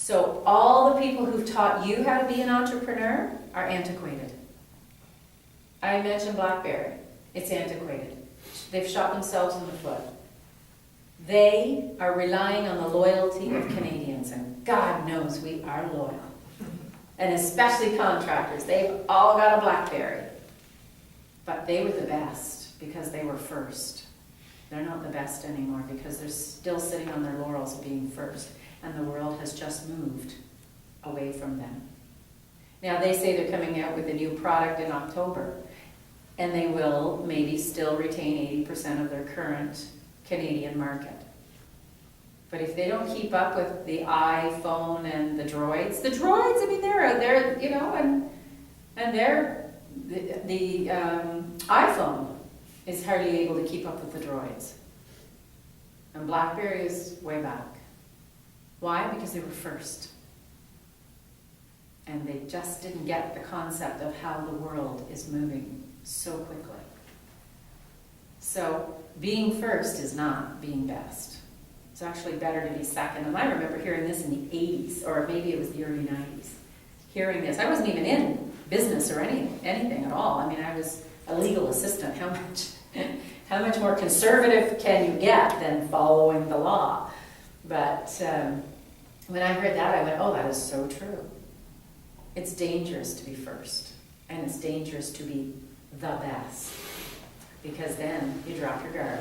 So all the people who've taught you how to be an entrepreneur are antiquated. I mentioned BlackBerry. It's antiquated. They've shot themselves in the foot. They are relying on the loyalty of Canadians, and God knows we are loyal. And especially contractors. They've all got a BlackBerry. But they were the best because they were first. They're not the best anymore because they're still sitting on their laurels of being first. And the world has just moved away from them. Now they say they're coming out with a new product in October. And they will maybe still retain 80% of their current Canadian market. But if they don't keep up with the iPhone and the Droids, I mean, they're you know, and the iPhone is hardly able to keep up with the Droids. And BlackBerry is way back. Why? Because they were first. And they just didn't get the concept of how the world is moving so quickly. So being first is not being best. It's actually better to be second. And I remember hearing this in the 80s, or maybe it was the early 90s. Hearing this. I wasn't even in business or anything at all. I mean, I was a legal assistant. How much more conservative can you get than following the law? But when I heard that, I went, oh, that is so true. It's dangerous to be first. And it's dangerous to be the best. Because then you drop your guard.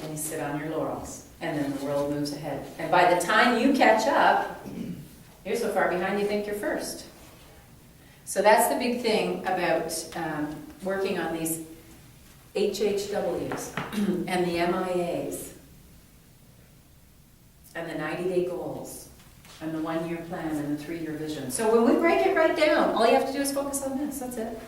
And you sit on your laurels. And then the world moves ahead. And by the time you catch up, you're so far behind you think you're first. So that's the big thing about working on these HHWs and the MIAs and the 90-day goals and the 1-year plan and the 3-year vision. So when we break it right down, all you have to do is focus on this. That's it.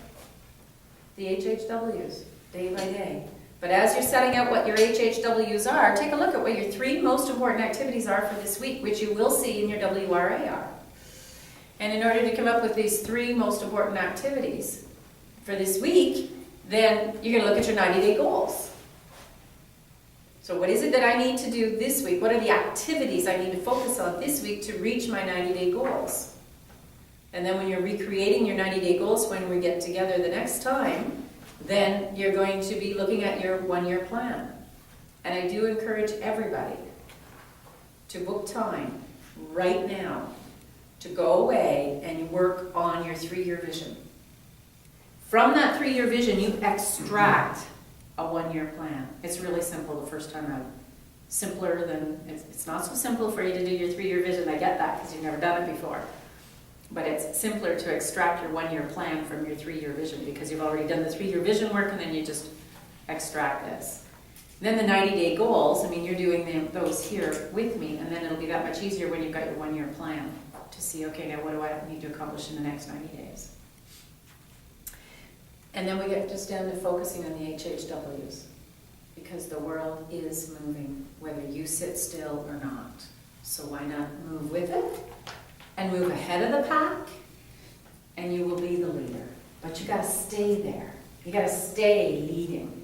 The HHWs, day by day. But as you're setting out what your HHWs are, take a look at what your 3 most important activities are for this week, which you will see in your WRAR. And in order to come up with these 3 most important activities for this week, then you're going to look at your 90-day goals. So what is it that I need to do this week? What are the activities I need to focus on this week to reach my 90-day goals? And then when you're recreating your 90-day goals, when we get together the next time, then you're going to be looking at your 1-year plan. And I do encourage everybody to book time right now to go away and work on your 3-year vision. From that 3-year vision, you extract a 1-year plan. It's really simple the first time out. Simpler than, it's not so simple for you to do your 3-year vision. I get that because you've never done it before. But it's simpler to extract your 1-year plan from your 3-year vision because you've already done the 3-year vision work and then you just extract this. And then the 90-day goals, I mean, you're doing those here with me, and then it'll be that much easier when you've got your 1-year plan to see, okay, now what do I need to accomplish in the next 90 days? And then we get just down to focusing on the HHWs because the world is moving, whether you sit still or not. So why not move with it? And move ahead of the pack, and you will be the leader. But you got to stay there. You got to stay leading.